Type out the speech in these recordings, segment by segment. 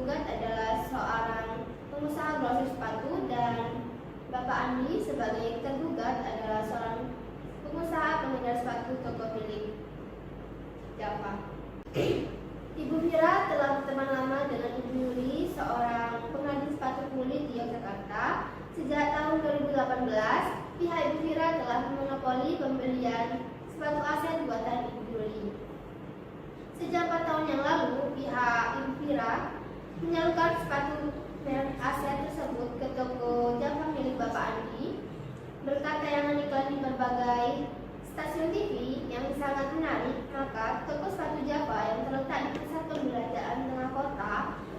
penggugat adalah seorang pengusaha grosir sepatu dan Bapak Andi sebagai tergugat adalah seorang pengusaha pengedar sepatu toko milik Java. Ibu Vira telah berteman lama dengan Ibu Yuli, seorang pengrajin sepatu kulit di Yogyakarta. Sejak tahun 2018, pihak Ibu Vira telah memonopoli pembelian sepatu aset buatan Ibu Yuli. Sejak 4 tahun yang lalu, pihak Ibu Vira menyalurkan sepatu merek aset tersebut ke toko Java milik Bapak Andi. Berkat tayangan iklan di berbagai stasiun TV yang sangat menarik, maka toko sepatu Java yang terletak di pusat perbelanjaan tengah kota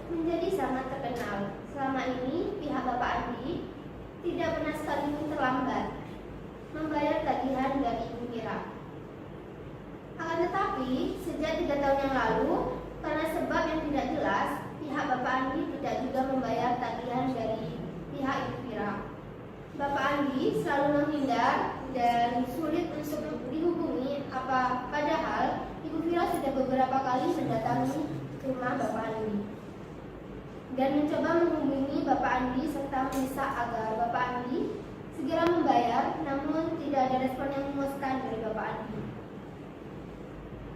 menjadi sangat terkenal. Selama ini, pihak Bapak Andi tidak pernah sekalipun terlambat membayar tagihan dari Ibu Vira. Akan tetapi, sejak 3 tahun yang lalu, karena sebab yang tidak jelas, pihak Bapak Andi tidak juga membayar tagihan dari pihak Ibu Vira. Bapak Andi selalu menghindar dan sulit untuk dihubungi, padahal Ibu Vira sudah beberapa kali mendatangi rumah Bapak Andi dan mencoba menghubungi Bapak Andi serta mendesak agar Bapak Andi segera membayar, namun tidak ada respon yang memuaskan dari Bapak Andi.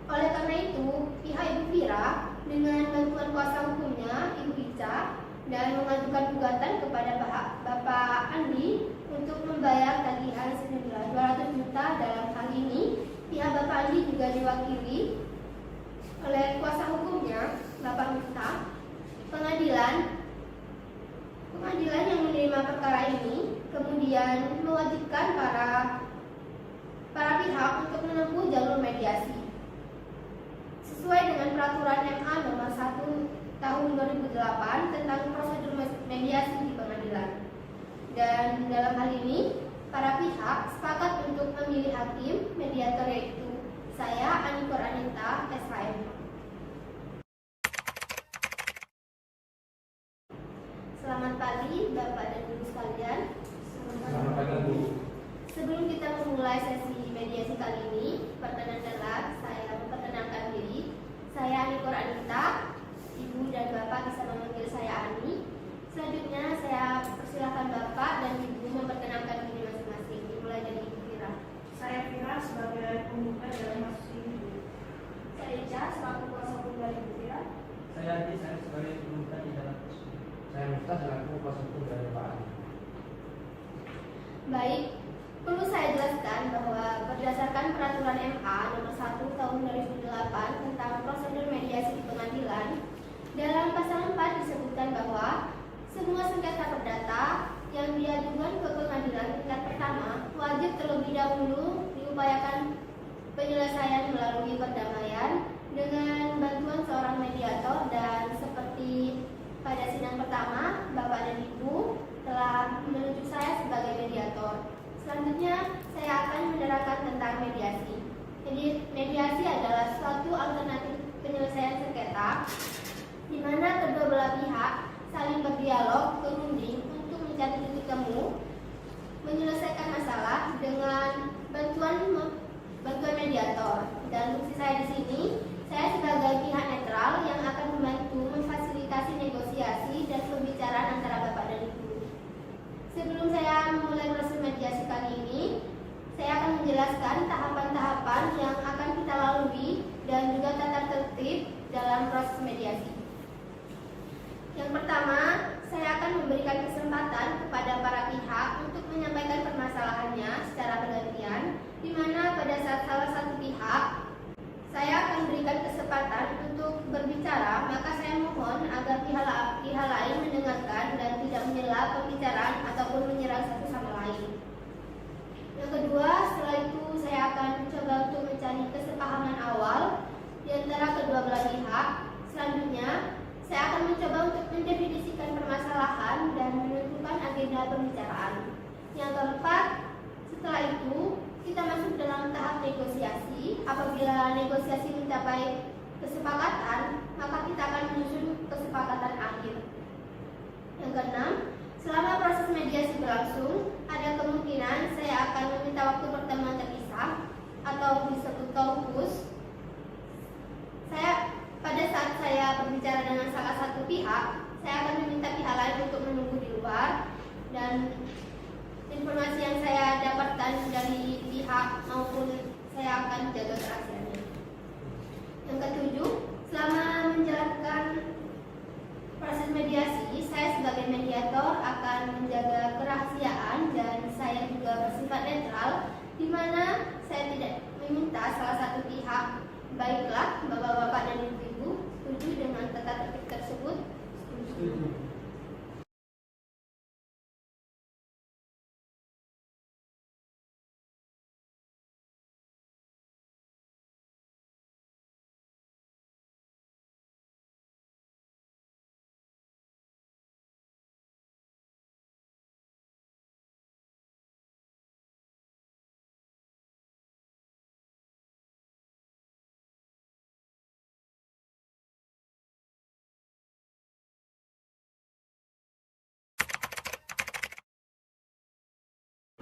Oleh karena itu, pihak Ibu Vira dengan bantuan kuasa hukumnya Ibu Ica dan mengajukan gugatan kepada Bapak Andi untuk membayar tagihan senilai 200 juta. Dalam hal ini, pihak Bapak Andi juga diwakili oleh kuasa hukumnya, Bapak Miftah. Pengadilan yang menerima perkara ini kemudian mewajibkan para pihak untuk menempuh jalur mediasi sesuai dengan peraturan MA nomor 1 tahun 2008 tentang prosedur mediasi di pengadilan. Dan dalam hal ini, para pihak sepakat untuk memilih hakim mediator, yaitu saya, Anikor Anita, SHM. Selamat pagi, Bapak dan Ibu sekalian. Selamat pagi, Bu. Sebelum kita memulai sesi mediasi kali ini, perkenankanlah saya memperkenalkan diri. Saya Anikor Anita. Ibu dan Bapak bisa memanggil saya Ani. Selanjutnya saya persilakan Bapak dan Ibu memperkenalkan diri masing-masing. Dimulai dari Ibu Vira. Saya Vira sebagai penggugat dalam kasus ini. Saya Ica selaku kuasa hukum dari Ibu Vira. Saya Adi, saya sebagai penggugat di dalam kasus ini. Saya Miftah selaku kuasa hukum dari Pak Adi. Baik, perlu saya jelaskan bahwa berdasarkan peraturan MA nomor 1 tahun 2008 tentang prosedur mediasi di pengadilan, dalam pasal 4 disebutkan bahwa semua sengketa perdata yang diajukan ke pengadilan tingkat pertama wajib terlebih dahulu diupayakan penyelesaian melalui perdamaian dengan bantuan seorang mediator. Dan seperti pada sidang pertama, Bapak dan Ibu telah menunjuk saya sebagai mediator. Selanjutnya, saya akan menerangkan tentang mediasi. Jadi, mediasi adalah suatu alternatif penyelesaian sengketa di mana kedua belah pihak saling berdialog, berunding untuk mencari titik temu, menyelesaikan masalah dengan bantuan mediator. Dan fungsi saya di sini, saya sebagai pihak netral yang akan membantu memfasilitasi negosiasi dan pembicaraan antara Bapak dan Ibu. Sebelum saya memulai proses mediasi kali ini, saya akan menjelaskan tahapan-tahapan yang akan kita lalui dan juga tata tertib dalam proses mediasi. Yang pertama, saya akan memberikan kesempatan kepada para pihak untuk menyampaikan permasalahannya secara bergantian, di mana pada saat salah satu pihak saya akan berikan kesempatan untuk berbicara, maka saya mohon agar pihak lain mendengarkan dan tidak menyela pembicaraan ataupun menyerang satu sama lain. Yang kedua, setelah itu saya akan mencoba untuk mencari kesepahaman awal di antara kedua belah pihak. Selanjutnya, saya akan mencoba untuk mendefinisikan permasalahan dan menentukan agenda pembicaraan. Yang keempat, setelah itu kita masuk dalam tahap negosiasi. Apabila negosiasi mencapai kesepakatan, maka kita akan menyusun kesepakatan akhir. Yang keenam, selama proses mediasi berlangsung, ada kemungkinan saya akan meminta waktu pertemuan terpisah atau disebut talkus. Pada saat saya berbicara dengan salah satu pihak, dan informasi yang saya dapatkan dari pihak maupun saya akan jaga kerahasiaannya. Yang ketujuh, selama menjalankan proses mediasi, saya sebagai mediator akan menjaga kerahasiaan dan saya juga bersifat netral, di mana saya tidak meminta salah satu pihak, baiklah bapak-bapak dan ibu-ibu, setuju dengan tata tertib tersebut? Setuju.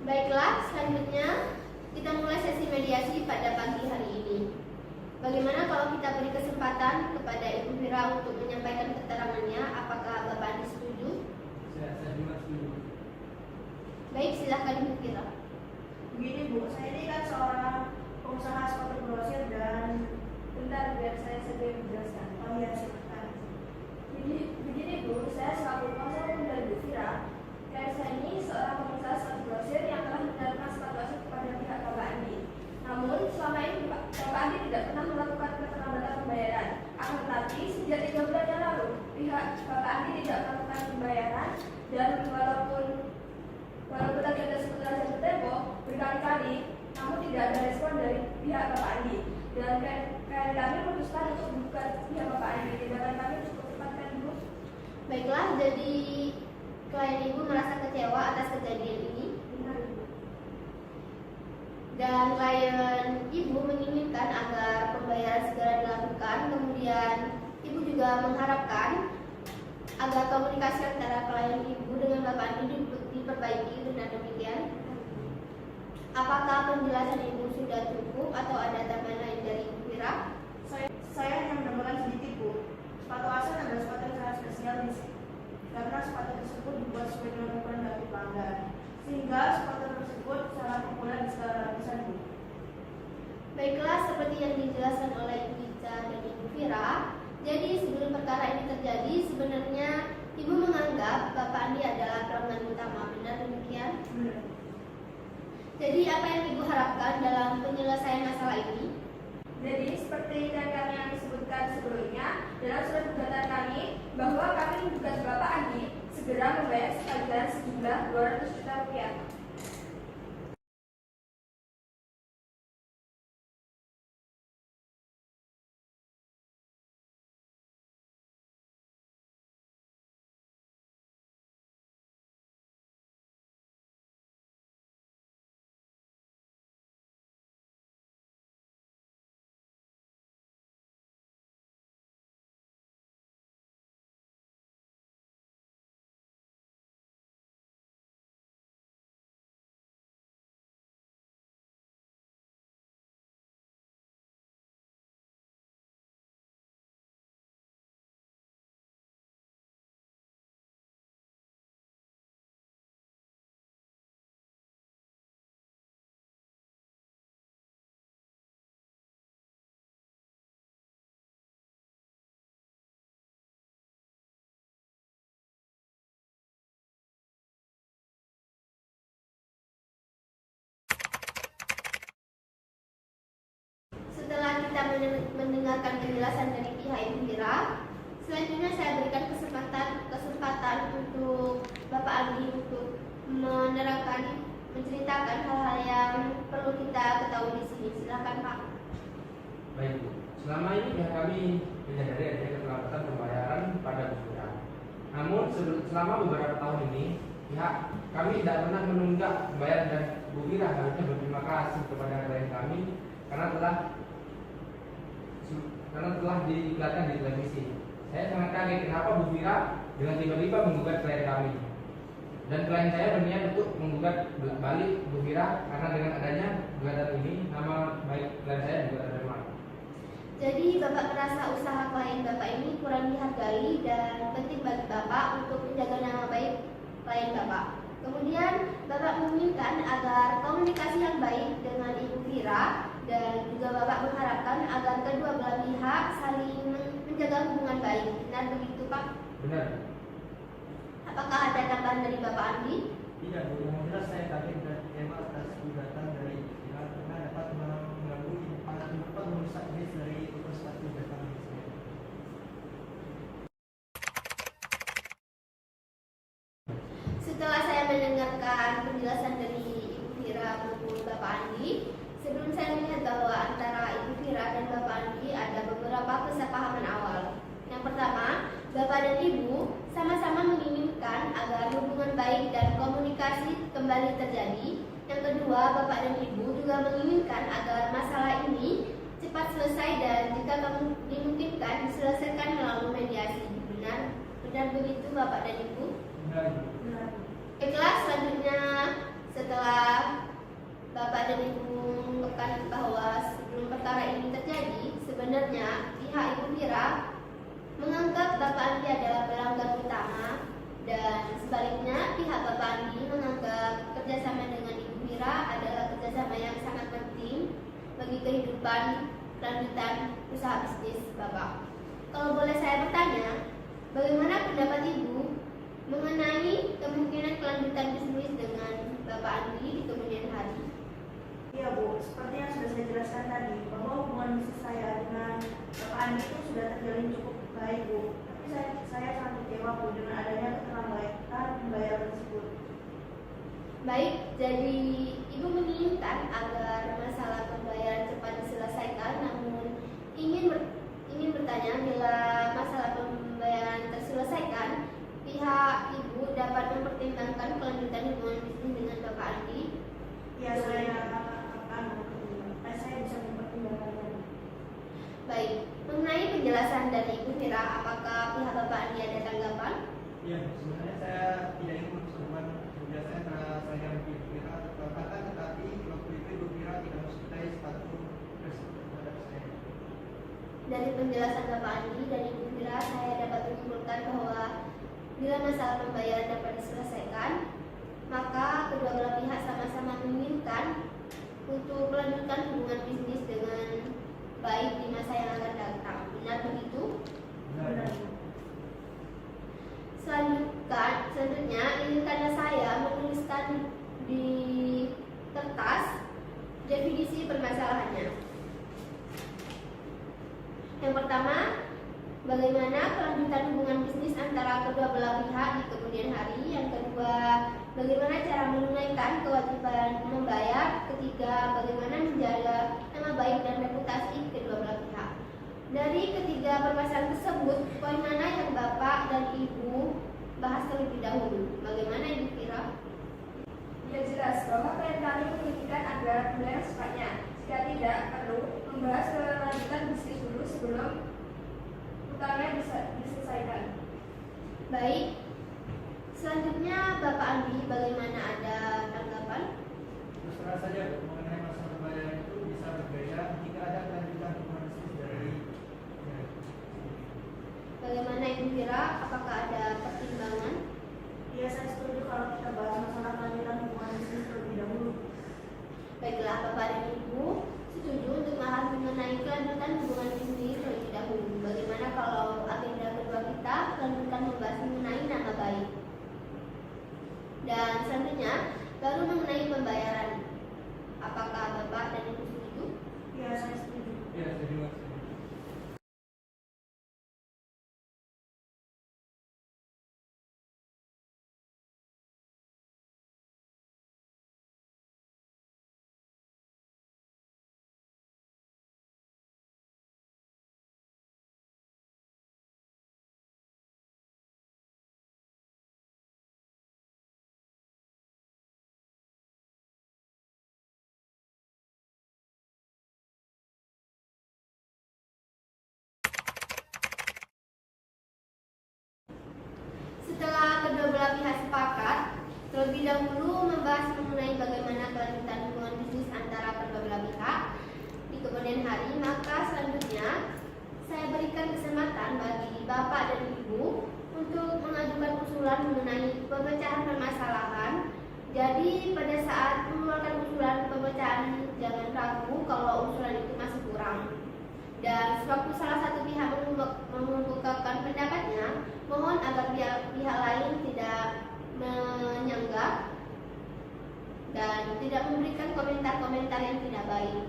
Baiklah, selanjutnya kita mulai sesi mediasi pada pagi hari ini. Bagaimana kalau kita beri kesempatan kepada Ibu Vira untuk menyampaikan keterangannya? Apakah Bapak Andi setuju? Saya juga setuju. Baik, silahkan Ibu Vira. Begini Bu, saya ini kan seorang pengusaha sepatu grosir dan bentar biar saya sendiri menjelaskan. Oh iya, silakan. Begini Bu, saya selaku kuasa hukum dari Bu Vira. Saya ini seorang pengusaha sepatu grosir yang telah menawarkan sepatu asli kepada pihak Bapak Andi. Namun selama ini Bapak Andi tidak pernah melakukan keterlambatan pembayaran. Akan tetapi sejak 3 bulan yang lalu pihak Bapak Andi tidak melakukan pembayaran dan walaupun tadi ada seputar jatuh tempo berkali-kali, namun tidak ada respon dari pihak Bapak Andi. Dan kami memutuskan untuk membuka pihak Bapak Andi. Tindakan kami cukup cepat kan Ibu? Baiklah, jadi klien Ibu merasa kecewa atas kejadian ini Benar Ibu. dan klien Ibu menginginkan agar pembayaran segera dilakukan. Kemudian Ibu juga mengharapkan agar komunikasi antara klien Ibu dengan Bapak Andi diperbaiki. Benar demikian? Apakah penjelasan Ibu sudah cukup atau ada tambahan lain dari Ibu Vira? Saya hanya menambahkan sedikit Bu. Sepatu asal adalah sepatu yang sangat spesial karena sepatu tersebut dibuat sesuai dengan ukuran dari pelanggan, sehingga sepatu tersebut sangat populer di segala lapisan Bu. Baiklah, seperti yang dijelaskan oleh Ibu Ica dan Ibu Vira, jadi sebelum perkara ini terjadi, sebenarnya Ibu menganggap Bapak Andi adalah pelanggan utama. Benar demikian? Benar. Jadi apa yang Ibu harapkan dalam penyelesaian masalah ini? Jadi seperti yang disebutkan sebelumnya dalam surat gugatan kami bahwa kami menggugat Bapak Andi segera membayar sekalian sejumlah 200 juta rupiah. Setelah kita mendengarkan penjelasan dari pihak Ibu Vira, selanjutnya saya berikan kesempatan untuk Bapak Andi untuk menceritakan hal-hal yang perlu kita ketahui di sini. Silakan Pak. Baik Bu, selama ini pihak kami menyadari adanya keterlambatan pembayaran pada Bu Vira. Namun selama beberapa tahun ini pihak kami tidak pernah menunggak pembayaran dan Bu Vira harusnya berterima kasih kepada klien kami karena telah diiklankan di televisi. Saya sangat kaget kenapa Bu Vira dengan tiba-tiba menggugat klien kami. Dan klien saya berniat untuk menggugat balik Bu Vira karena dengan adanya gugatan ini nama baik klien saya juga tercemar. Jadi Bapak merasa usaha klien Bapak ini kurang dihargai dan penting bagi Bapak untuk menjaga nama baik klien Bapak. Kemudian Bapak menginginkan agar komunikasi yang baik dengan Ibu Vira dan juga Bapak mengharapkan agar kedua belah pihak saling menjaga hubungan baik. Benar begitu Pak? Benar. Apakah ada tambahan dari Bapak Andi? Tidak, Bu. Yang jelas saya kaget dan kecewa atas gugatan dari pihak karena dapat mengganggu dapat merusak image dari prestasi datang saya. Setelah saya mendengarkan penjelasan dari Ibu Vira maupun Bapak Andi, sebelum saya melihat bahwa antara Ibu Vira dan Bapak Andi ada beberapa kesepahaman awal. Yang pertama, Bapak dan Ibu sama-sama menginginkan agar hubungan baik dan komunikasi kembali terjadi. Yang kedua, Bapak dan Ibu juga menginginkan agar masalah ini cepat selesai dan jika dimungkinkan diselesaikan melalui mediasi. Benar begitu Bapak dan Ibu? Benar, Bu. Benar. Baiklah, selanjutnya setelah Bapak dan Ibu mengungkapkan bahwa sebelum perkara ini terjadi, sebenarnya pihak Ibu Vira menganggap Bapak Andi adalah pelanggan utama dan sebaliknya pihak Bapak Andi menganggap kerjasama dengan Ibu Vira adalah kerjasama yang sangat penting bagi kehidupan lanjutan usaha bisnis Bapak. Kalau boleh saya bertanya, bagaimana pendapat Ibu mengenai kemungkinan kelanjutan bisnis dengan Bapak Andi di kemudian hari? Iya Bu, seperti yang sudah saya jelaskan tadi, bahwa hubungan bisnis saya dengan Bapak Andi itu sudah terjalin cukup baik Bu. Tapi saya sangat kecewa Bu dengan adanya keterlambatan pembayaran tersebut. Baik, jadi Ibu menginginkan agar masalah pembayaran cepat diselesaikan, namun ingin bertanya bila masalah pembayaran terselesaikan, pihak Ibu dapat mempertimbangkan kelanjutan hubungan bisnis dengan Bapak Andi. Ya saya akan mempertimbangkan. Saya bisa mempertimbangkan. Baik, mengenai penjelasan dari Ibu Vira, apakah pihak Bapak Andi ada tanggapan? Ya, sebenarnya saya tidak ingin mempersulit biasanya antara saya dan Ibu Vira terkata, tetapi waktu itu Ibu Vira tidak mencintai sepatu terhadap saya. Dari penjelasan Bapak Andi dan Ibu Vira, saya dapat menyimpulkan bahwa bila masalah pembayaran dapat diselesaikan, maka kedua belah pihak sama-sama menginginkan untuk melanjutkan hubungan bisnis dengan baik di masa yang akan datang. Benar begitu? Benar. Selanjutnya, izinkanlah saya menuliskan di kertas definisi permasalahannya. Yang pertama, bagaimana kelanjutan hubungan bisnis antara kedua belah pihak di kemudian hari. Yang kedua, bagaimana cara menunaikan kewajiban membayar. Ketiga, bagaimana menjaga nama baik dan reputasi kedua belah pihak. Dari ketiga permasalahan tersebut, poin mana yang Bapak dan Ibu bahas terlebih dahulu? Bagaimana Ibu Vira? Ya jelas bahwa klien kami menginginkan agar pembayaran secepatnya. Jika tidak, perlu membahas kelanjutan bisnis dulu sebelum utangnya bisa diselesaikan. Baik. Selanjutnya Bapak Andi, bagaimana, ada tanggapan? Terus terang saja Bu, mengenai masalah pembayaran itu bisa berbeda jika ada kelanjutan hubungan bisnis dari Bagaimana Ibu Vira? Apakah ada pertimbangan? Ya saya setuju kalau kita bahas masalah kelanjutan hubungan bisnis terlebih dahulu. Baiklah, Bapak dan Ibu setuju untuk bahas mengenai kelanjutan hubungan bisnis terlebih dahulu. Bagaimana kalau agenda kedua kita kelanjutan membahas mengenai nama baik? Dan selanjutnya baru mengenai pembayaran. Apakah Bapak dan Ibu setuju? Ya saya setuju. Ya, saya juga setuju. Setelah kedua belah pihak sepakat, terlebih dahulu membahas mengenai bagaimana kelanjutan hubungan bisnis antara kedua belah pihak di kemudian hari, maka selanjutnya saya berikan kesempatan bagi Bapak dan Ibu untuk mengajukan usulan mengenai pemecahan permasalahan Jadi pada saat mengeluarkan usulan pemecahan, jangan ragu kalau usulan itu masih kurang. Dan sewaktu salah satu pihak mengemukakan pendapatnya, mohon agar pihak lain tidak menyanggah dan tidak memberikan komentar-komentar yang tidak baik.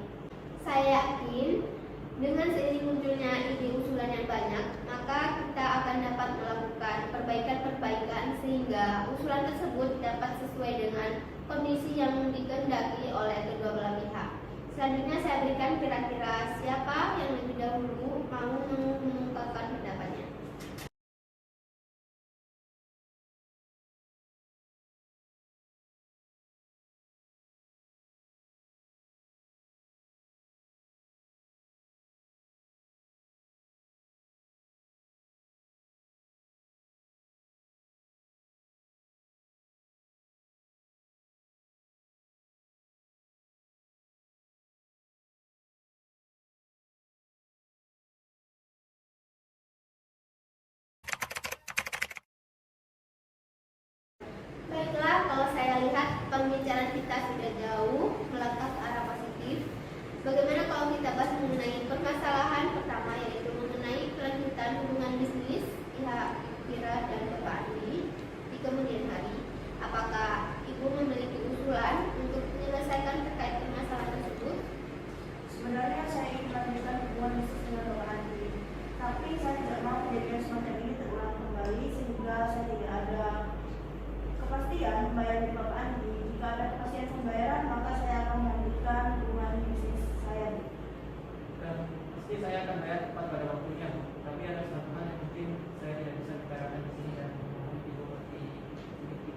Saya yakin dengan seiring munculnya ide usulan yang banyak, maka kita akan dapat melakukan perbaikan-perbaikan sehingga usulan tersebut dapat sesuai dengan kondisi yang dikehendaki oleh kedua belah pihak. Selanjutnya saya berikan kira-kira siapa yang lebih dahulu mau mengungkapkan pendapatnya. Baiklah, kalau saya lihat pembicaraan kita sudah jauh melangkah ke arah positif. Bagaimana kalau kita bahas mengenai permasalahan pertama, yaitu mengenai kelanjutan hubungan bisnis pihak Vira dan Bapak Andi di kemudian hari. Apakah Ibu memiliki usulan untuk menyelesaikan terkait permasalahan tersebut? Sebenarnya saya ingin melanjutkan hubungan bisnis dengan Bapak Andi, tapi saya tidak mau kejadian semacam ini terulang kembali sehingga saya tidak ada kepastian membayar di Bapak Andi. Jika ada kepastian pembayaran, maka saya akan melanjutkan hubungan bisnis saya. Dan pasti saya akan bayar tepat pada waktunya. Tapi ada satu hal yang mungkin saya tidak bisa bicarakan di sini dan mohon Ibu mengerti sedikit.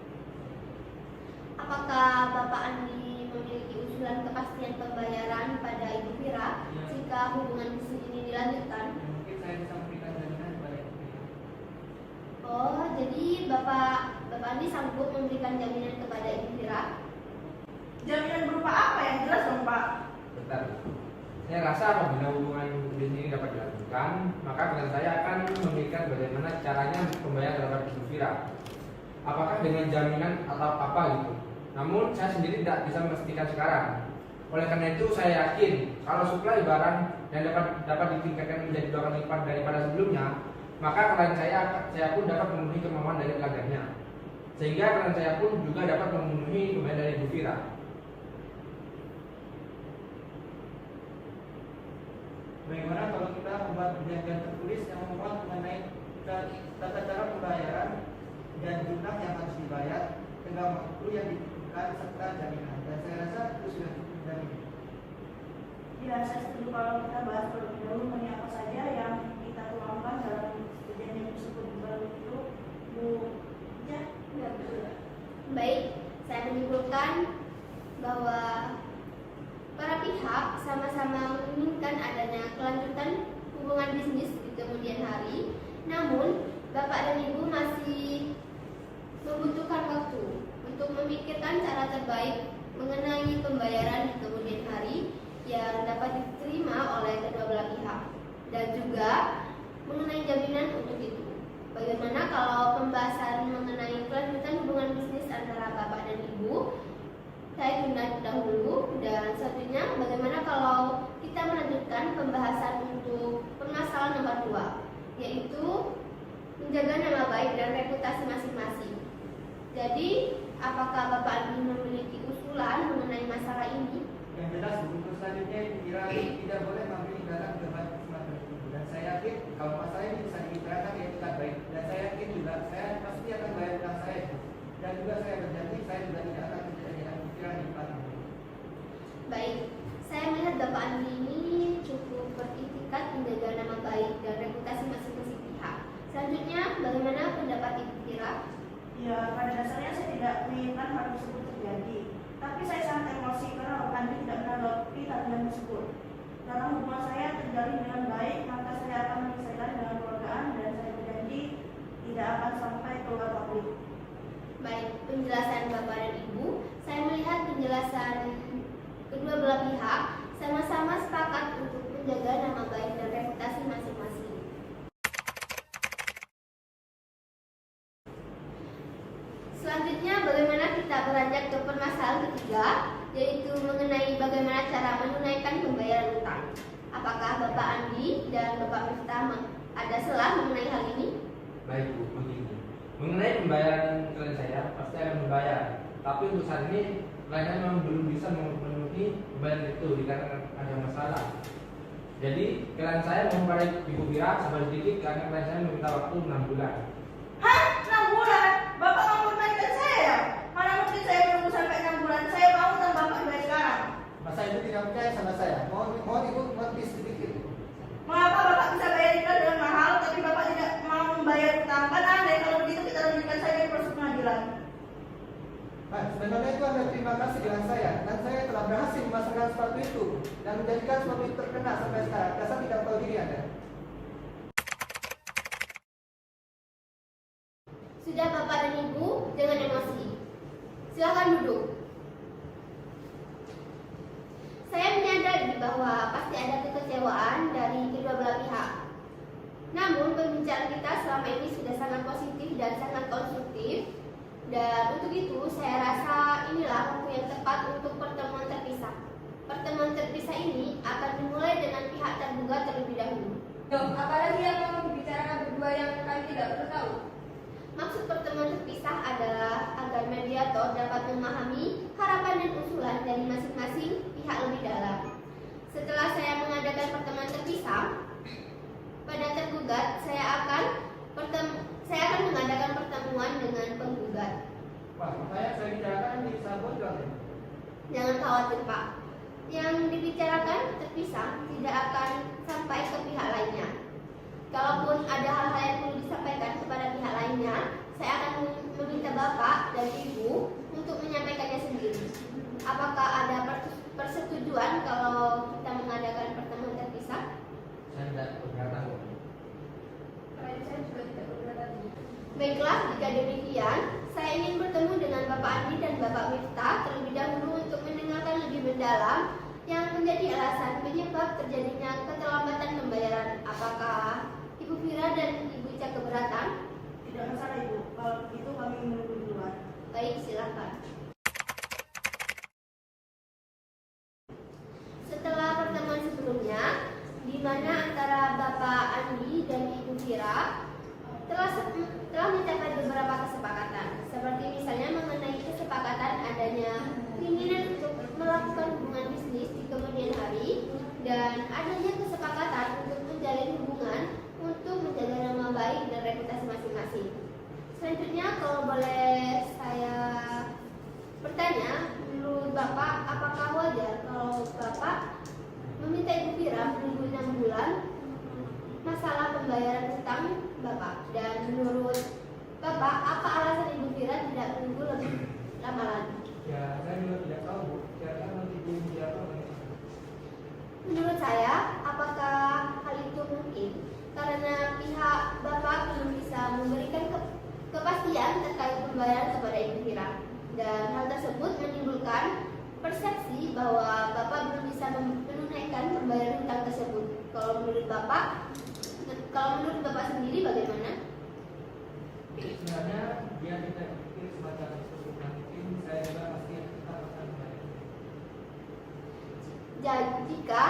Apakah Bapak Andi memiliki usulan kepastian pembayaran pada Ibu Vira Ya. jika hubungan bisnis ini dilanjutkan? Dan mungkin saya bisa memberikan jaminan kepada Ibu. Oh, jadi Bapak Andi sanggup memberikan jaminan kepada Ibu Vira? Jaminan berupa apa yang jelas dong Pak? Bentar. Saya rasa apabila hubungan bisnis ini dapat dilakukan, maka klien saya akan memikirkan bagaimana caranya pembayaran terhadap Ibu Vira. Apakah dengan jaminan atau apa gitu. Namun saya sendiri tidak bisa memastikan sekarang. Oleh karena itu saya yakin kalau suplai barang yang dapat ditingkatkan menjadi 2 kali lipat daripada sebelumnya, maka klien saya pun dapat memenuhi kemauan dari pelanggannya. Sehingga klien saya pun juga dapat memenuhi pembayaran dari Ibu Vira. Bagaimana kalau kita membuat perjanjian tertulis yang memuat mengenai tata cara pembayaran dan jumlah yang harus dibayar, tenggang waktu yang dibutuhkan serta jaminan. Dan saya rasa itu sudah cukup menjamin. Ya, saya setuju kalau kita bahas terlebih dahulu mengenai apa saja yang kita tuangkan dalam perjanjian tersebut. Baru itu Bu ya, Baik, saya menyimpulkan bahwa para pihak sama-sama menginginkan adanya kelanjutan hubungan bisnis di kemudian hari. Namun, Bapak dan Ibu masih membutuhkan waktu untuk memikirkan cara terbaik mengenai pembayaran di kemudian hari yang dapat diterima oleh kedua belah pihak, dan juga mengenai jaminan untuk itu. Bagaimana kalau pembahasan mengenai kelanjutan hubungan bisnis antara Bapak dan Ibu saya tunda dahulu, dan selanjutnya bagaimana kalau kita melanjutkan pembahasan untuk permasalahan nomor 2, yaitu menjaga nama baik dan reputasi masing-masing. Jadi, apakah Bapak Andi memiliki usulan mengenai masalah ini? Yang jelas untuk selanjutnya Ibu Vira tidak boleh mengambil tindakan debat semacam itu. Dan saya yakin kalau masalah ini bisa dibicarakan dengan tingkat baik. Dan saya yakin juga saya pasti akan bayar utang saya. Dan juga saya berjanji saya juga tidak akan menjadi pikiran di depan. Baik, saya melihat Bapak Andi ini cukup beritikat menjaga nama baik dan reputasi masing-masing pihak. Selanjutnya, bagaimana pendapat Ibu Vira? ya pada dasarnya saya tidak menginginkan hal tersebut terjadi. Tapi saya sangat emosi karena Bapak Andi tidak menanggapi tagihan tersebut. Dalam hubungan saya terjalin dengan baik, maka saya akan menyelesaikan dengan keluargaan dan saya berjanji tidak akan sampai keluar publik. Baik, penjelasan Bapak dan Ibu, saya melihat penjelasan kedua belah pihak sama-sama sepakat untuk menjaga nama baik dan reputasi masing-masing. Selanjutnya, bagaimana kita beranjak ke Bapak Andi dan Bapak Miftah ada salah mengenai hal ini? Baik Bu, begini. Mengenai pembayaran klien saya, pasti akan membayar. Tapi untuk saat ini klien saya memang belum bisa memenuhi pembayaran itu dikarenakan ada masalah. Jadi klien saya mohon pada Ibu Fira sabar sedikit karena klien saya meminta waktu 6 bulan. Hah? 6 bulan? Bapak mau mempermainkan saya ya? Mana mungkin saya menunggu sampai 6 bulan? Saya mau utang Bapak dari sekarang. Masa Ibu tidak percaya sama saya? Mohon Ibu mengerti sedikit. Mengapa Bapak bisa bayar iklan dengan mahal, tapi Bapak tidak mau membayar utang? Kan aneh, kalau begitu kita lanjutkan saja proses pengadilan. Nah, sebenarnya itu Anda terima kasih dengan saya, dan saya telah berhasil memasarkan sepatu itu dan menjadikan sepatu itu terkenal sampai sekarang. Dasar tidak tahu diri Anda. Sudah Bapak dan Ibu, jangan emosi. Silakan duduk. Saya menyadari bahwa pasti ada kekecewaan dari kedua belah pihak. Namun pembicaraan kita selama ini sudah sangat positif dan sangat konstruktif. Dan untuk itu saya rasa inilah waktu yang tepat untuk pertemuan terpisah. Pertemuan terpisah ini akan dimulai dengan pihak tergugat terlebih dahulu. Apalagi yang mau dibicarakan berdua yang kami tidak perlu tahu? Maksud pertemuan terpisah adalah agar mediator dapat memahami harapan dan usulan dari masing-masing pihak lebih dalam. Setelah saya mengadakan pertemuan terpisah, pada tergugat saya akan mengadakan pertemuan dengan penggugat. Wah, makanya saya bicarakan di sabun kan? Jangan khawatir Pak, yang dibicarakan terpisah tidak akan sampai ke pihak lainnya. Kalaupun ada hal-hal yang perlu disampaikan kepada pihak lainnya, saya akan meminta Bapak dan Ibu untuk menyampaikannya sendiri. Apakah ada persetujuan kalau kita mengadakan pertemuan terpisah? Saya tidak keberatan Bu. Saya juga tidak keberatan. Baiklah, jika demikian, saya ingin bertemu dengan Bapak Andi dan Bapak Miftah terlebih dahulu untuk mendengarkan lebih mendalam yang menjadi alasan penyebab terjadinya keterlambatan pembayaran. Apakah Ibu Fira dan Ibu Ica keberatan? Tidak masalah Ibu, kalau begitu kami menunggu di luar. Baik, silakan. Setelah pertemuan sebelumnya, di mana antara Bapak Andi dan Ibu Fira telah mencapai beberapa kesepakatan, seperti misalnya mengenai kesepakatan adanya keinginan untuk melakukan hubungan bisnis di kemudian hari dan adanya kesepakatan untuk menjalin hubungan untuk menjaga nama baik dan reputasi masing-masing. Selanjutnya, kalau boleh saya bertanya, menurut Bapak, apakah wajar kalau Bapak meminta Ibu Fira menunggu 6 bulan masalah pembayaran utang Bapak? Dan menurut Bapak, apa alasan Ibu Fira tidak menunggu lebih lama lagi? Ya, saya juga tidak tahu Bu. Kira-kira nanti Bu siapa? Menurut saya, apakah hal itu mungkin? Karena pihak Bapak belum bisa memberikan kepastian terkait pembayaran kepada Ibu Fira. Dan hal tersebut menimbulkan persepsi bahwa Bapak belum bisa menunaikan pembayaran utang tersebut. Kalau menurut Bapak sendiri bagaimana? Sebenarnya dia tidak berpikir semacam itu. Mungkin saya juga pasti tetap akan membayar. Jadi, jika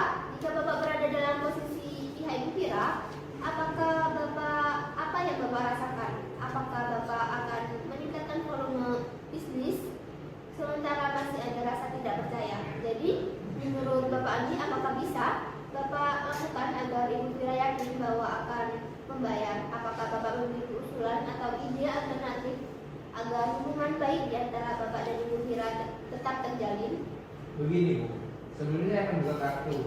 Bapak berada dalam posisi pihak Ibu Fira, apa yang Bapak rasakan? Apakah Bapak akan meningkatkan volume bisnis sementara masih ada rasa tidak percaya? Jadi, menurut Bapak Andi, apakah bisa Bapak lakukan agar Ibu Fira yakin bahwa akan membayar? Apakah Bapak memiliki usulan atau ide alternatif agar hubungan baik di antara Bapak dan Ibu Fira tetap terjalin? Begini Bu, sebelumnya saya akan buka kartu.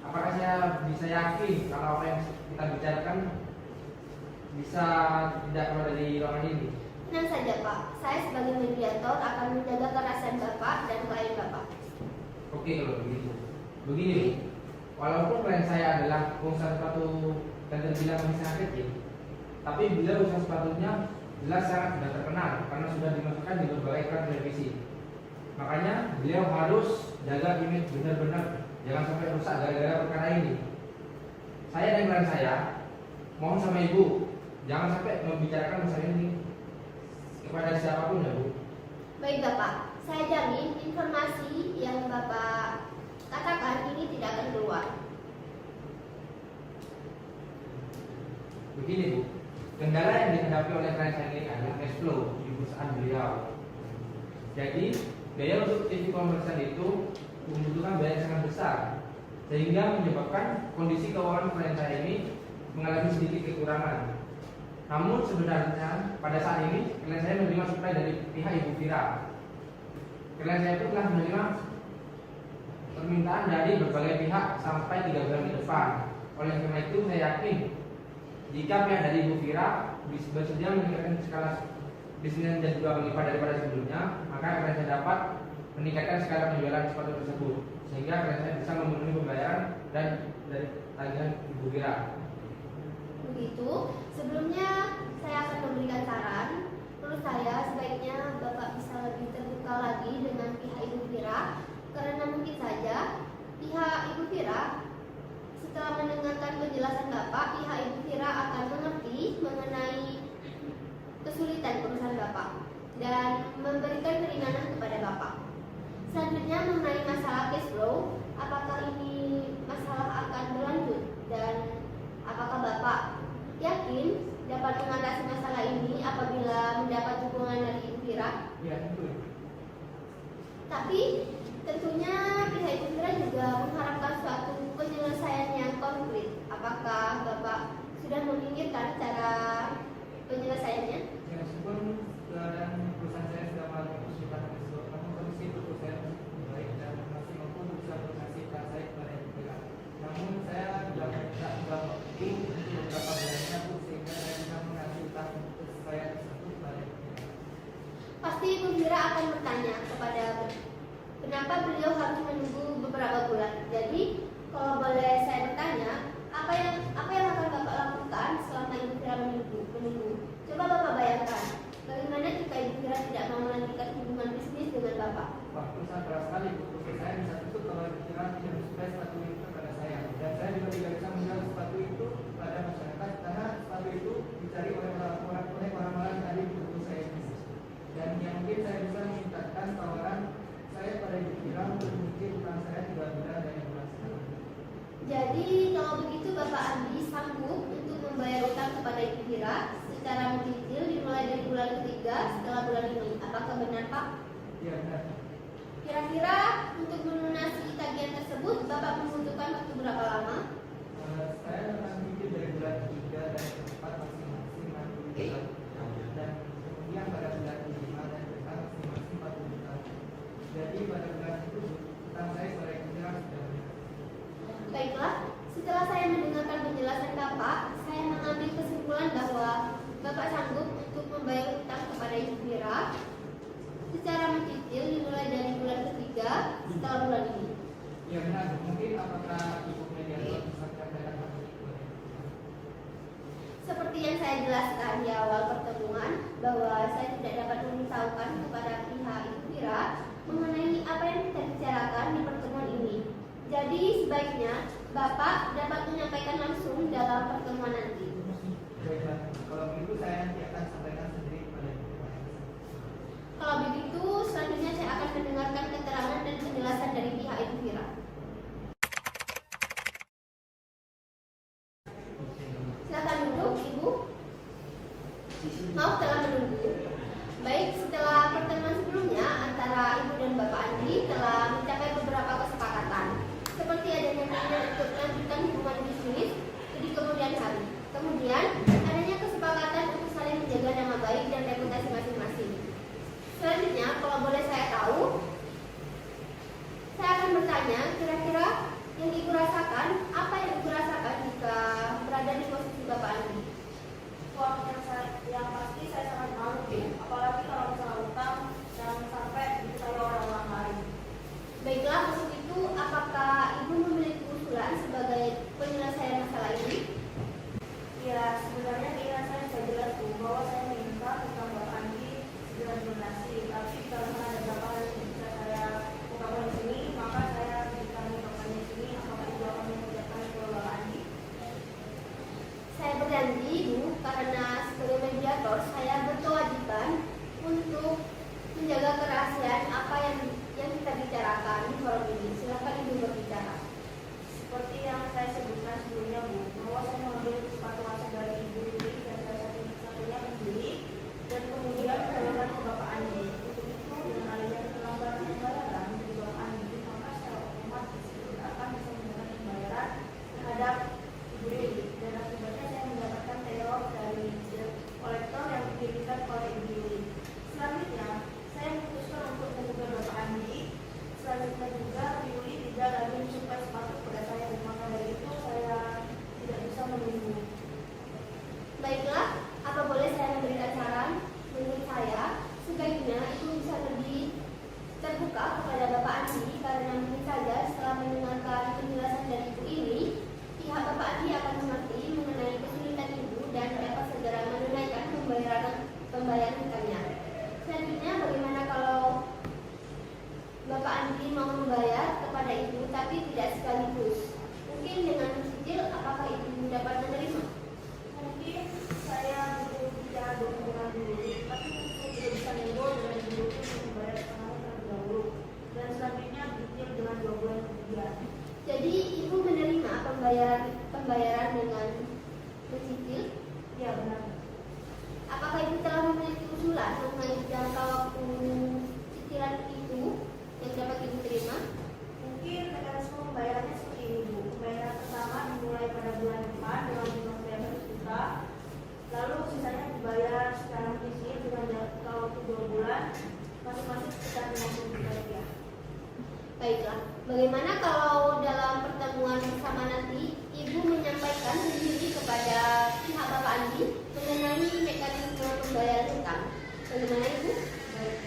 Apakah saya bisa yakin kalau apa yang kita bicarakan bisa tidak keluar dari ruangan ini? Tenang saja Pak, saya sebagai mediator akan menjaga kerahasiaan Bapak dan klien Bapak. Oke kalau begitu. Begini Bu, walaupun klien saya adalah pengusaha sepatu dan terbilang masih sangat kecil, tapi beliau usaha sepatunya jelas sangat sudah terkenal karena sudah dimasukkan di berbagai iklan televisi. Makanya beliau harus jaga image benar-benar, jangan sampai rusak gara-gara perkara ini. Saya dan klien saya mohon sama Ibu, jangan sampai membicarakan masalah ini kepada siapapun ya Bu. Baik Bapak, saya jamin informasi yang Bapak katakan ini tidak akan keluar. begini Bu, kendala yang dihadapi oleh klien saya ini adalah cash flow di perusahaan beliau. Jadi biaya untuk TV konversi itu membutuhkan biaya yang sangat besar, sehingga menyebabkan kondisi keuangan klien saya ini mengalami sedikit kekurangan. Namun sebenarnya pada saat ini klien saya menerima suplai dari pihak Ibu Vira. Klien saya pun telah menerima permintaan dari berbagai pihak sampai 3 bulan ke depan. Oleh karena itu saya yakin jika pihak dari Ibu Vira bersedia meningkatkan skala bisnis dan juga berlipat daripada sebelumnya, maka klien saya dapat meningkatkan skala penjualan sepatu tersebut, sehingga klien saya bisa memenuhi pembayaran dan dari tagihan Ibu Vira. Begitu, sebelumnya saya akan memberikan saran. Menurut saya sebaiknya Bapak bisa lebih terbuka lagi dengan pihak Ibu Vira, karena mungkin saja pihak Ibu Vira setelah mendengarkan penjelasan Bapak, pihak Ibu Vira akan mengerti mengenai kesulitan perusahaan Bapak dan memberikan keringanan kepada Bapak. Selanjutnya mengenai masalah cash flow, apakah ini masalah akan berlanjut dan apakah Bapak yakin dapat mengatasi masalah ini apabila mendapat dukungan dari Ibu Vira? Ya, tentu. Tapi tentunya pihak Ibu Vira juga mengharapkan suatu penyelesaian yang konkret. Apakah Bapak sudah memikirkan cara penyelesaiannya? Ya, meskipun keadaan perusahaan saya sudah mengalami kesulitan tersebut, namun kondisi tubuh saya masih baik dan masih mampu bisa melunasi utang saya kepada Ibu Vira. Namun saya tidak waktu untuk beberapa bulannya Bu, sehingga saya bisa mengasih utang saya tersebut kepada Ibu Vira. Pasti Ibu Vira akan bertanya kepada kenapa beliau harus menunggu beberapa bulan. Jadi kalau boleh saya bertanya, apa yang akan Bapak lakukan selama Ibu Vira menunggu? Coba Bapak bayangkan, bagaimana jika Ibu Vira tidak mau melanjutkan hubungan bisnis dengan Bapak? Waktu sangat keras sekali Bu, terus saya bisa tutup kalau Ibu Vira tidak mensuplai sepatu itu kepada saya, dan saya juga tidak bisa menjual sepatu itu kepada masyarakat karena sepatu itu dicari oleh orang-orang yang tadi untuk saya bisnis. Dan yang mungkin saya bisa meningkatkan tawaran saya pada Ibu Vira untuk mungkin utang saya 3 bulan dari bulan sekarang. Jadi kalau begitu Bapak Andi sanggup untuk membayar utang kepada Ibu Vira secara mencicil dimulai dari bulan ketiga setelah bulan ini. Apakah benar Pak? Ya, benar. Kira-kira untuk melunasi tagihan tersebut Bapak membutuhkan waktu berapa lama? Saya akan mikir dari bulan 3 dan 4 masing-masing 60 juta, dan kemudian pada bulan 5 dan 6 masing-masing 40 juta. Jadi pada bulan itu utang saya pada Ibu Vira sudah benar. Baiklah, setelah saya mendengarkan penjelasan Bapak, saya mengambil kesimpulan bahwa Bapak sanggup untuk membayar utang kepada Ibu Vira secara mencicil dimulai dari bulan ketiga setelah bulan ini. Ya benar, mungkin apakah Ibu mediator bisa menyampaikan hal itu? Seperti yang saya jelaskan di awal pertemuan, bahwa saya tidak dapat memberitahukan kepada pihak Ibu Vira mengenai apa yang kita bicarakan di pertemuan ini. Jadi sebaiknya Bapak dapat menyampaikan langsung dalam pertemuan nanti. Baiklah, kalau begitu saya nanti akan sampaikan sendiri kepada Ibu Vira. Kalau begitu, selanjutnya saya akan mendengarkan keterangan dan penjelasan dari pihak Ibu Vira. Silakan duduk, Ibu. Maaf telah menunggu. Baik, setelah pertemuan sebelumnya antara Ibu dan Bapak Andi telah mencapai beberapa kesepakatan, seperti adanya keinginan untuk melanjutkan hubungan bisnis di kemudian hari. Kemudian, adanya kesepakatan untuk saling menjaga nama baik dan reputasi masing-masing. Selanjutnya, kalau boleh saya tahu, saya akan bertanya, kira-kira yang Ibu rasakan, apa yang Ibu rasakan jika berada di posisi Bapak Andi? Wah, yang pasti saya sangat malu, apalagi kalau misalnya utang dan sampai dipercaya orang lain. Baiklah, untuk itu, apakah Ibu memiliki usulan sebagai penyelesaian masalah ini? Ya, sebenarnya keinginan saya sudah jelas Bu, bahwa saya minta utang Bapak Andi segera dilunasi. Tapi karena ada beberapa hal yang bisa saya ungkapkan di sini, maka saya bisa mengungkapkan di sini. Apakah Ibu akan mengucapkan ke Bapak Andi? Saya berjanji, Ibu, karena sebagai mediator saya berkewajiban untuk menjaga kerahasiaan apa yang kita bicarakan di forum ini. Silakan Ibu berbicara. Seperti yang saya sebutkan sebelumnya Bu, bahwa saya mengambil sepatu wajah dari Ibu pembayaran dengan mencicil? Ya benar. Apakah Ibu telah memiliki usulan mengenai jangka waktu cicilan itu yang dapat Ibu terima? Mungkin mekanisme pembayarannya seperti ini Bu. Pembayaran pertama dimulai pada bulan depan dengan jumlah pembayaran 100 juta. Lalu sisanya dibayar secara mencicil dengan jangka waktu 2 bulan, masing-masing sekitar 50 juta rupiah. Baiklah, bagaimana kalau dalam pertemuan bersama nanti Ibu menyampaikan sendiri kepada pihak Bapak Andi mengenai mekanisme pembayaran utang? Bagaimana Ibu? Baik.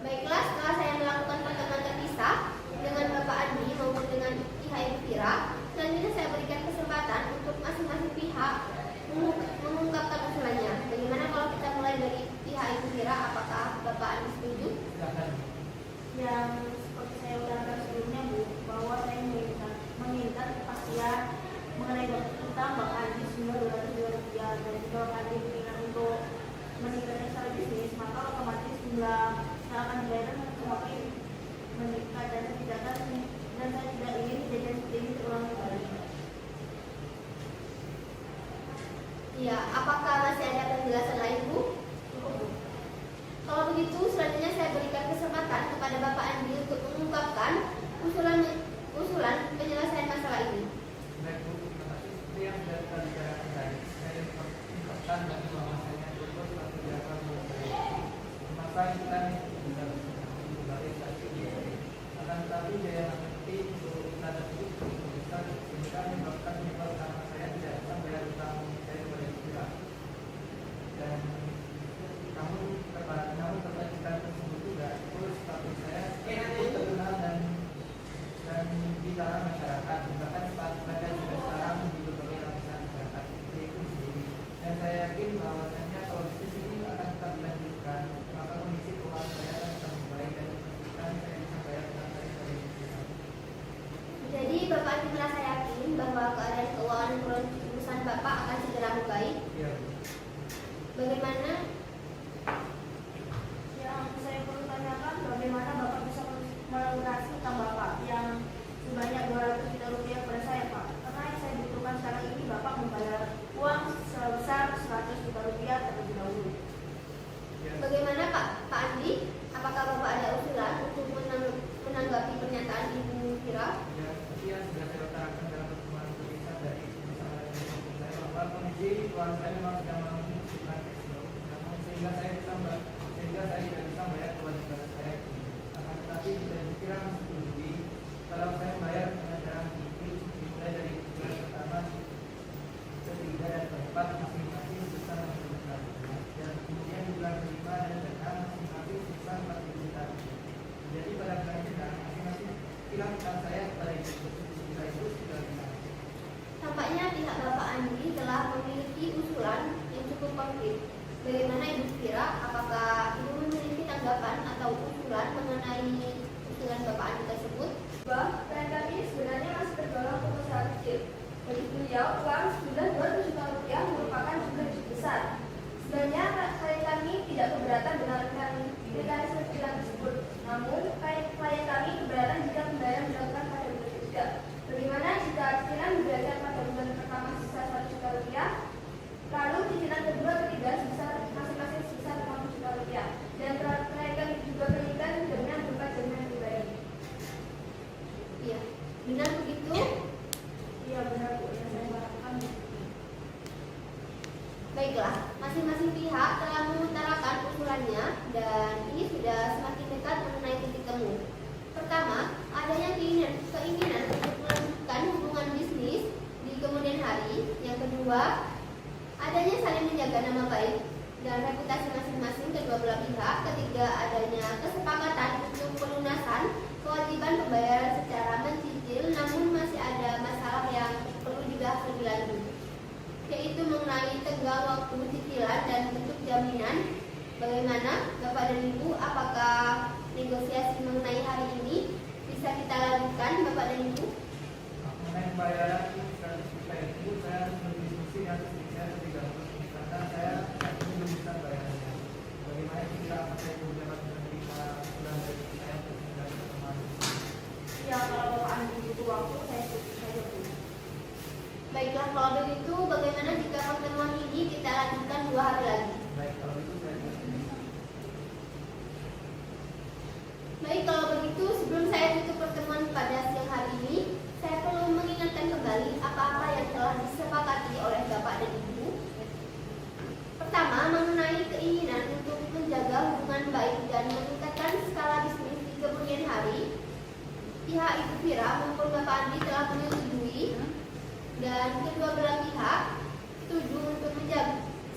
Baiklah, setelah saya melakukan pertemuan terpisah dengan Bapak Andi maupun dengan pihak Ibu Fira, selanjutnya saya berikan kesempatan untuk masing-masing pihak mengungkapkan usulannya. Bagaimana kalau kita mulai dari pihak Ibu Fira? Apakah Bapak Andi setuju? Silakan. Yang seperti saya utarakan sebelumnya Bu, bahwa saya menginginkan kepastian mengenai utang Bapak Andi sejumlah 200 juta rupiah, dan jika Bapak Andi berminat untuk meningkatkan secara bisnis, maka otomatis jumlah yang akan dibayarkan semakin meningkat, dan saya tidak ingin kejadian seperti ini terulang kembali. Ya, apakah masih ada penjelasan lain Bu? Cukup Bu. Kalau begitu, selanjutnya saya berikan kesempatan kepada Bapak Andi untuk mengungkapkan usulan penyelesaian masalah ini. Baik Bu, terima kasih. Seperti yang sudah kita bicarakan tadi, saya mengungkapkan bahwa masanya cukup satu jangka masa kita bisa kembali saksi akan tetapi daya mengerti untuk kita tersebut cukup besar sehingga menyebabkan karena saya tidak bisa bayar utang saya kepada istilah dan namun terkait kita tersebut juga terus status saya cukup terkenal dan di kalangan masyarakat, bahkan saat berada juga sekarang di berbagai lapisan masyarakat itu sendiri. Dan saya yakin bahwasannya kalau bisnis ini akan tetap dilanjutkan, maka kondisi keuangan saya akan tetap membaik dan saya bisa bayar utang saya kepada istilah. Jadi Bapak Andi merasa yakin bahwa keadaan keuangan perusahaan Bapak akan segera membaik. Iya. Bagaimana? Yang saya perlu tanyakan, bagaimana Bapak bisa melunasi utang Bapak yang sebanyak 200 juta rupiah pada saya Pak? Karena yang saya butuhkan sekarang ini Bapak membayar uang sebesar 100 juta rupiah terlebih dahulu. Iya. Bagaimana Pak Andi? Apakah Bapak ada usulan untuk menanggapi pernyataan Ibu Fira? Ya, seperti yang sudah saya utarakan dalam pertemuan berpisah dari bersama dengan saya bahwa kondisi keuangan saya memang sedang mengalami kesulitan cash flow, namun sehingga saya tidak bisa membayar kewajiban saya. Akan tetapi saya kira mensetujui kalau saya membayar dengan cara mencicil dimulai dari bulan pertama, ketiga dan keempat masing-masing sebesar 50 juta rupiah, dan kemudian di bulan kelima dan keenam masing-masing sebesar 40 juta rupiah. Jadi pada bulan keenam masing-masing hilang utang saya kepada itu sudah bisa. Tampaknya pihak Bapak Andi telah memiliki usulan yang cukup konkret. Bagaimana Ibu Fira? Apakah Ibu memiliki tanggapan atau usulan mengenai usulan Bapak Andi tersebut? Klien kami sebenarnya masih tergolong pengusaha kecil. Bagi beliau, uang senilai 200 juta rupiah merupakan jumlah cukup besar. Sebenarnya klien kami tidak keberatan dengan mekanisme cicilan tersebut. Namun, klien kami keberatan jika pembayaran dilakukan pada bulan ketiga. Bagaimana jika cicilan dibayarkan pada bulan pertama sebesar 100 juta rupiah, lalu cicilan kedua ketiga sebesar masing-masing sebesar 50 juta rupiah, dan klien kami juga menginginkan jaminan berupa jaminan pribadi. Benar begitu? Iya benar Bu, yang saya harapkan. Baiklah, masing-masing pihak telah mengutarakan usulannya dan ini sudah semakin dekat mengenai titik temu. Pertama, adanya keinginan untuk melanjutkan hubungan bisnis di kemudian hari. Yang kedua, adanya saling menjaga nama baik dan reputasi masing-masing kedua belah pihak. Ketiga, adanya kesepakatan untuk pelunasan kewajiban pembayaran secara mencicil, namun masih ada masalah yang perlu dibahas lebih lanjut, yaitu mengenai tenggang waktu cicilan dan bentuk jaminan. Bagaimana Bapak dan Ibu, apakah negosiasi mengenai hari ini bisa kita lakukan Bapak dan Ibu? Mengenai pembayaran 100 juta itu saya harus berdiskusi dengan istri saya terlebih dahulu karena saya belum bisa bayarnya. Bagaimana jika saya belum dapat menerima bulan dari saya untuk menjalani pertemuan? Ya kalau Bapak Andi butuh waktu, saya setuju saja Bu. Baiklah, kalau begitu bagaimana jika pertemuan ini kita lanjutkan 2 hari lagi? Baik, kalau itu saya setuju. Baik, kalau begitu sebelum saya tutup pertemuan pada siang hari ini, saya perlu mengingatkan kembali apa-apa yang telah disepakati oleh Bapak dan Ibu. Pertama, mengenai keinginan untuk menjaga hubungan baik dan meningkatkan skala bisnis di kemudian hari. Pihak Ibu Fira maupun Bapak Andi telah menyetujui dan kedua belah pihak setuju untuk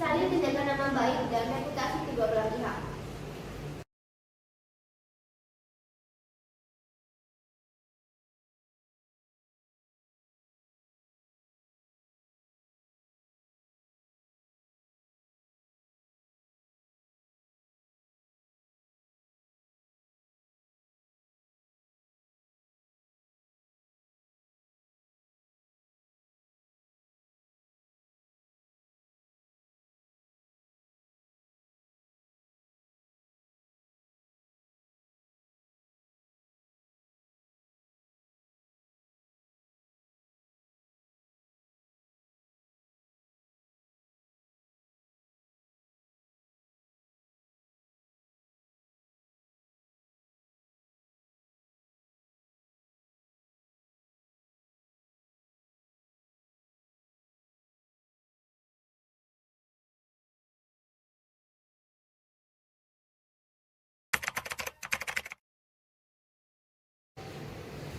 saling menjaga nama baik dan reputasi kedua belah pihak.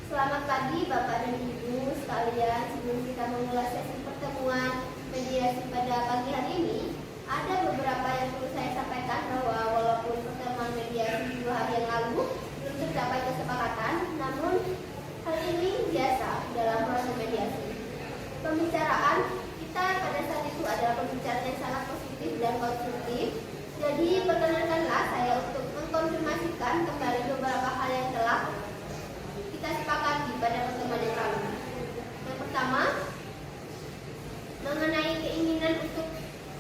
Selamat pagi Bapak dan Ibu sekalian. Sebelum kita memulai sesi pertemuan mediasi pada pagi hari ini, ada beberapa yang perlu saya sampaikan bahwa walaupun pertemuan mediasi 2 hari yang lalu belum tercapai kesepakatan, namun hal ini biasa dalam proses mediasi. Pembicaraan kita pada saat itu adalah pembicaraan yang sangat positif dan konstruktif. Jadi perkenankanlah saya untuk mengkonfirmasikan kembali beberapa hal yang telah kita sepakati pada pertemuan yang lalu. Yang pertama, mengenai keinginan untuk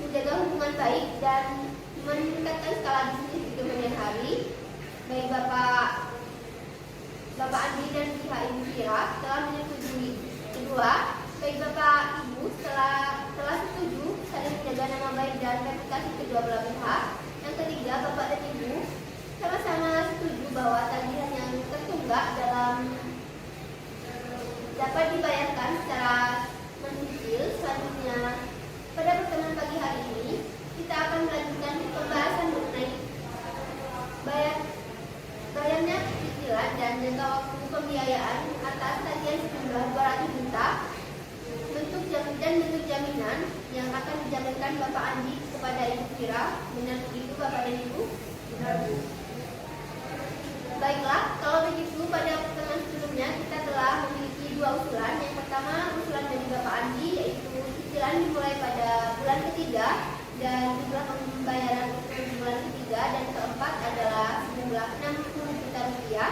menjaga hubungan baik dan meningkatkan skala bisnis di kemudian hari. Baik Bapak Andi dan pihak Ibu Fira telah menyetujui. Kedua, baik Bapak Ibu telah setuju saling menjaga nama baik dan reputasi kedua belah pihak. Yang ketiga, Bapak dan Ibu sama-sama setuju bahwa tagihan yang tertunggak dapat dibayarkan secara mencicil. Selanjutnya, pada pertemuan pagi hari ini kita akan melanjutkan pembahasan mengenai bayarnya cicilan dan jangka waktu pembiayaan atas tagihan sejumlah 200 juta bentuk jaminan yang akan dijaminkan Bapak Andi kepada Ibu Fira. Benar begitu Bapak dan Ibu? Benar Bu. Baiklah, kalau begitu pada pertemuan sebelumnya kita telah memiliki 2 usulan. Yang pertama usulan dari Bapak Andi, yaitu cicilan dimulai pada bulan ketiga dan jumlah pembayaran untuk bulan ketiga, dan keempat adalah sejumlah 60 juta rupiah,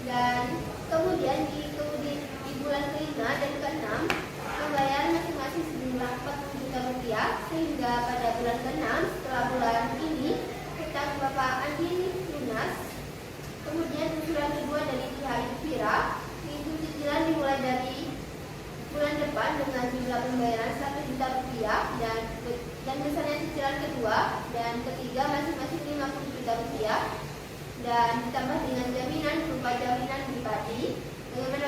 dan kemudian di bulan kelima dan keenam membayar masing-masing sejumlah 40 juta rupiah, sehingga pada bulan keenam setelah bulan ini hutang Bapak Andi lunas. Kemudian usulan kedua dari pihak Ibu Fira, itu cicilan dimulai dari bulan depan dengan jumlah pembayaran 100 juta rupiah, dan misalnya cicilan kedua dan ketiga masing-masing 50 juta rupiah, dan ditambah dengan jaminan berupa jaminan pribadi. Bagaimana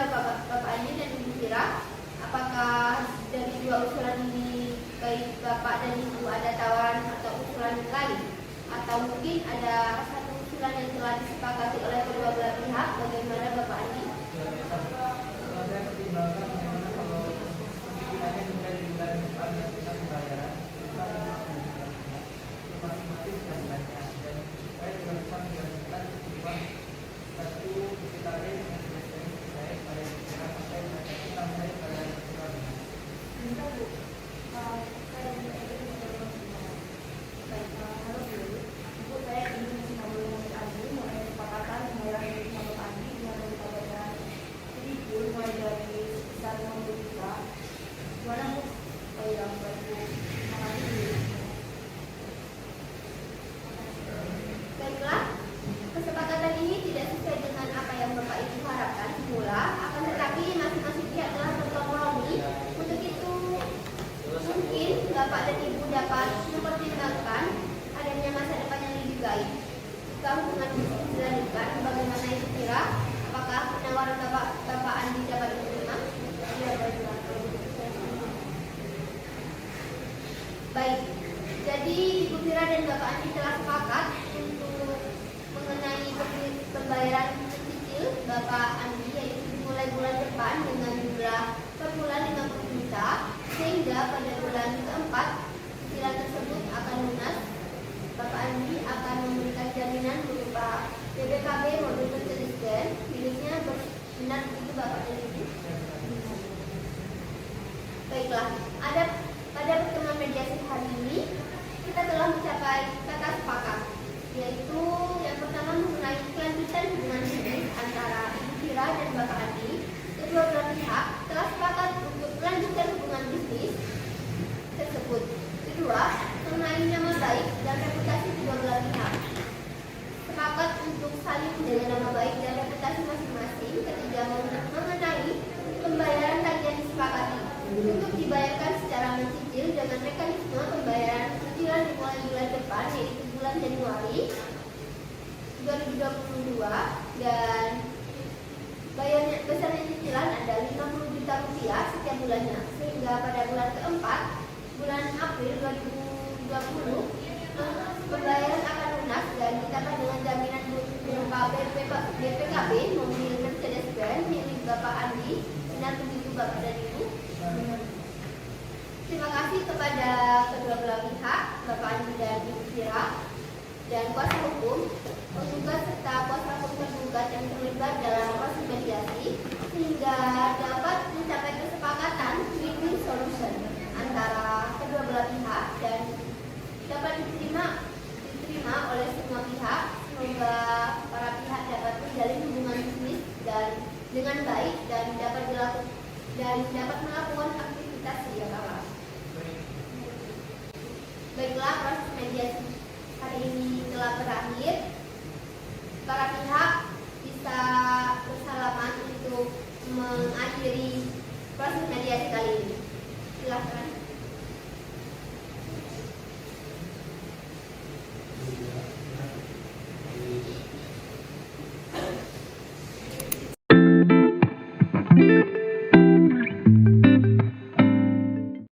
Bapak Andi dapat diterima? Iya, baiklah. Baik, jadi Ibu Fira dan Bapak Andi telah sepakat untuk mengenai pembayaran cicil Bapak Andi, yaitu dimulai bulan depan dengan jumlah per bulan 50 juta, sehingga pada bulan keempat cicilan tersebut akan lunas. Bapak Andi akan memberikan jaminan berupa BPKB mobil Mercedes-Benz miliknya. Benar itu Bapak dan Ibu? Baiklah, pada pertemuan mediasi hari ini kita telah mencapai kata sepakat, yaitu yang pertama mengenai kelanjutan hubungan bisnis antara Ibu Fira dan Bapak Andi. Kedua belah pihak telah sepakat untuk melanjutkan hubungan bisnis tersebut. Kedua, mengenai nama baik dan reputasi kedua belah pihak, sepakat untuk saling menjaga nama baik dan reputasi masing-masing. Ketiga, mengenai pembayaran tagihan disepakati untuk dibayarkan secara mencicil dengan mekanisme pembayaran cicilan dimulai bulan depan, yaitu bulan Januari 2022, dan bayarnya besarnya cicilan ada 50 juta rupiah setiap bulannya, sehingga pada bulan keempat bulan April 2020 pembayaran akan lunas dan ditambah dengan jaminan berupa BPKB mobil Mercedes-Benz milik Bapak Andi. Benar begitu Bapak dan Ibu? Terima kasih kepada kedua belah pihak, Bapak Andi dan Ibu Fira, dan kuasa hukum, penggugat serta kuasa hukum tergugat yang terlibat dalam proses mediasi, sehingga dapat mencapai kesepakatan win-win solution antara kedua belah pihak dan dapat diterima oleh semua pihak. Semoga para pihak dapat menjalin hubungan bisnis dan dengan baik dan dapat melakukan aktivitas sedia kala. Baiklah, proses mediasi hari ini telah berakhir. Para pihak bisa bersalaman untuk mengakhiri proses mediasi kali ini. Silakan.